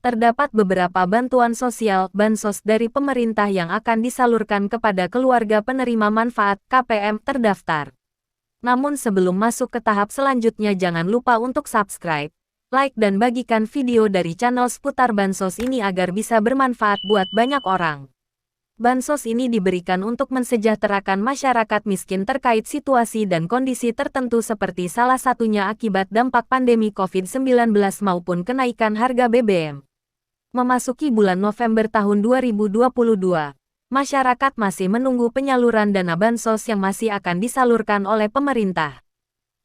Terdapat beberapa bantuan sosial (bansos) dari pemerintah yang akan disalurkan kepada keluarga penerima manfaat (KPM) terdaftar. Namun sebelum masuk ke tahap selanjutnya jangan lupa untuk subscribe, like dan bagikan video dari channel seputar bansos ini agar bisa bermanfaat buat banyak orang. Bansos ini diberikan untuk mensejahterakan masyarakat miskin terkait situasi dan kondisi tertentu seperti salah satunya akibat dampak pandemi COVID-19 maupun kenaikan harga BBM. Memasuki bulan November tahun 2022, masyarakat masih menunggu penyaluran dana bansos yang masih akan disalurkan oleh pemerintah.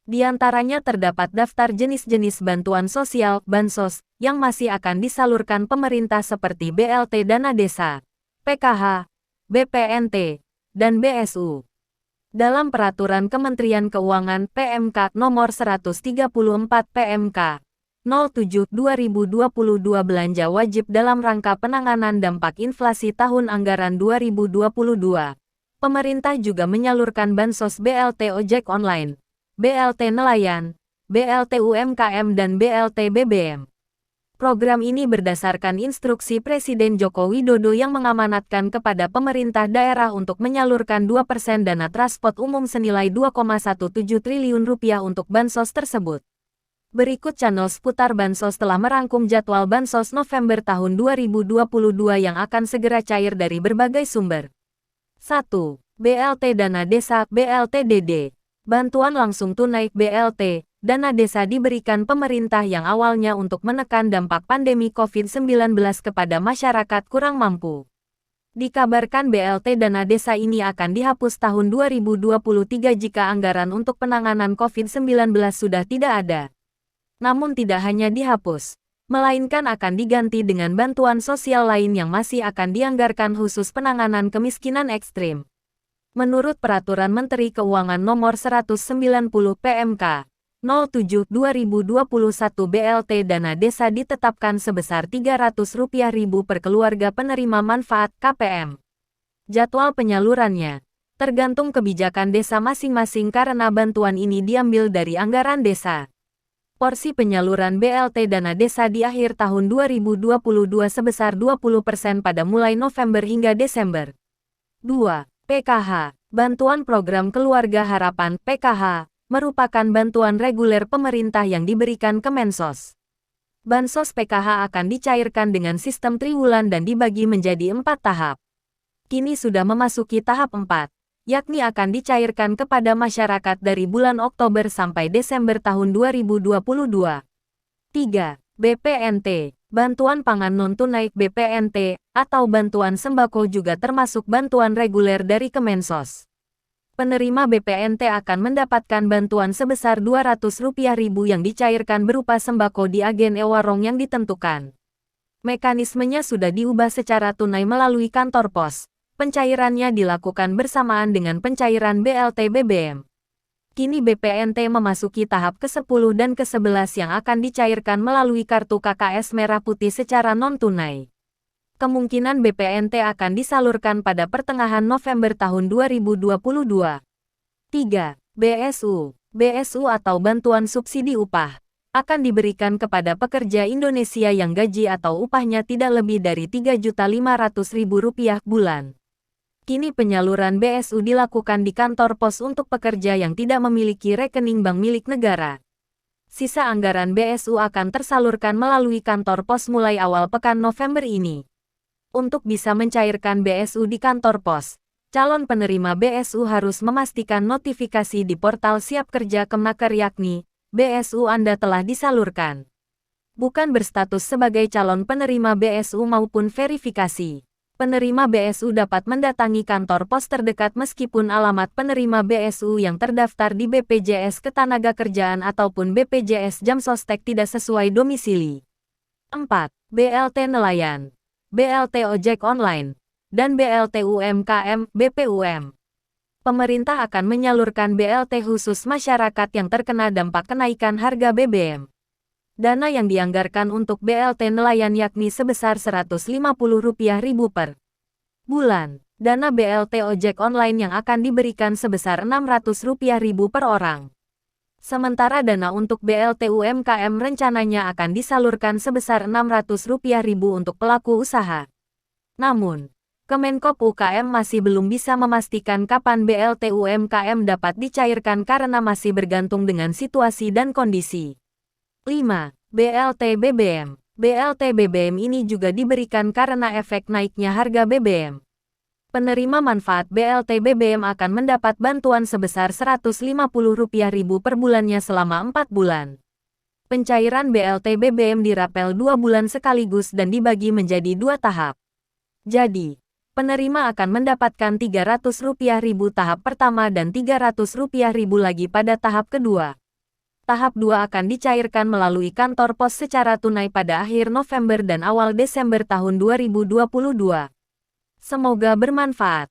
Di antaranya terdapat daftar jenis-jenis bantuan sosial (bansos) yang masih akan disalurkan pemerintah seperti BLT Dana Desa, PKH, BPNT, dan BSU. Dalam Peraturan Kementerian Keuangan (PMK) Nomor 134 PMK 07/2022 belanja wajib dalam rangka penanganan dampak inflasi tahun anggaran 2022. Pemerintah juga menyalurkan bansos BLT Ojek Online, BLT Nelayan, BLT UMKM dan BLT BBM. Program ini berdasarkan instruksi Presiden Joko Widodo yang mengamanatkan kepada pemerintah daerah untuk menyalurkan 2% dana transport umum senilai Rp2,17 triliun untuk bansos tersebut. Berikut channel seputar bansos telah merangkum jadwal bansos November tahun 2022 yang akan segera cair dari berbagai sumber. 1. BLT Dana Desa (BLTDD). Bantuan langsung tunai BLT Dana Desa diberikan pemerintah yang awalnya untuk menekan dampak pandemi COVID-19 kepada masyarakat kurang mampu. Dikabarkan BLT Dana Desa ini akan dihapus tahun 2023 jika anggaran untuk penanganan COVID-19 sudah tidak ada. Namun tidak hanya dihapus, melainkan akan diganti dengan bantuan sosial lain yang masih akan dianggarkan khusus penanganan kemiskinan ekstrim. Menurut Peraturan Menteri Keuangan Nomor 190 PMK 07/2021 BLT Dana Desa ditetapkan sebesar Rp300.000 per keluarga penerima manfaat KPM. Jadwal penyalurannya tergantung kebijakan desa masing-masing karena bantuan ini diambil dari anggaran desa. Porsi penyaluran BLT Dana Desa di akhir tahun 2022 sebesar 20% pada mulai November hingga Desember. 2. PKH, Bantuan Program Keluarga Harapan (PKH), merupakan bantuan reguler pemerintah yang diberikan Kemensos. Bansos PKH akan dicairkan dengan sistem triwulan dan dibagi menjadi 4 tahap. Kini sudah memasuki tahap 4. Yakni akan dicairkan kepada masyarakat dari bulan Oktober sampai Desember tahun 2022. 3. BPNT, Bantuan Pangan Non-Tunai (BPNT), atau Bantuan Sembako juga termasuk bantuan reguler dari Kemensos. Penerima BPNT akan mendapatkan bantuan sebesar Rp200.000 yang dicairkan berupa sembako di agen e-warung yang ditentukan. Mekanismenya sudah diubah secara tunai melalui kantor pos. Pencairannya dilakukan bersamaan dengan pencairan BLT BBM. Kini BPNT memasuki tahap ke-10 dan ke-11 yang akan dicairkan melalui kartu KKS Merah Putih secara non-tunai. Kemungkinan BPNT akan disalurkan pada pertengahan November tahun 2022. 3. BSU. BSU atau Bantuan Subsidi Upah akan diberikan kepada pekerja Indonesia yang gaji atau upahnya tidak lebih dari Rp3.500.000 bulan. Kini penyaluran BSU dilakukan di kantor pos untuk pekerja yang tidak memiliki rekening bank milik negara. Sisa anggaran BSU akan tersalurkan melalui kantor pos mulai awal pekan November ini. Untuk bisa mencairkan BSU di kantor pos, calon penerima BSU harus memastikan notifikasi di portal Siap Kerja Kemnaker yakni BSU Anda telah disalurkan. Bukan berstatus sebagai calon penerima BSU maupun verifikasi. Penerima BSU dapat mendatangi kantor pos terdekat meskipun alamat penerima BSU yang terdaftar di BPJS Ketenagakerjaan ataupun BPJS Jamsostek tidak sesuai domisili. 4. BLT Nelayan, BLT Ojek Online, dan BLT UMKM (BPUM). Pemerintah akan menyalurkan BLT khusus masyarakat yang terkena dampak kenaikan harga BBM. Dana yang dianggarkan untuk BLT nelayan yakni sebesar Rp150.000 per bulan. Dana BLT ojek online yang akan diberikan sebesar Rp600.000 per orang. Sementara dana untuk BLT UMKM rencananya akan disalurkan sebesar Rp600.000 untuk pelaku usaha. Namun, Kemenkop UKM masih belum bisa memastikan kapan BLT UMKM dapat dicairkan karena masih bergantung dengan situasi dan kondisi. 5. BLT BBM. BLT BBM ini juga diberikan karena efek naiknya harga BBM. Penerima manfaat BLT BBM akan mendapat bantuan sebesar Rp150.000 per bulannya selama 4 bulan. Pencairan BLT BBM dirapel 2 bulan sekaligus dan dibagi menjadi 2 tahap. Jadi, penerima akan mendapatkan Rp300.000 tahap pertama dan Rp300.000 lagi pada tahap kedua. Tahap 2 akan dicairkan melalui kantor pos secara tunai pada akhir November dan awal Desember tahun 2022. Semoga bermanfaat.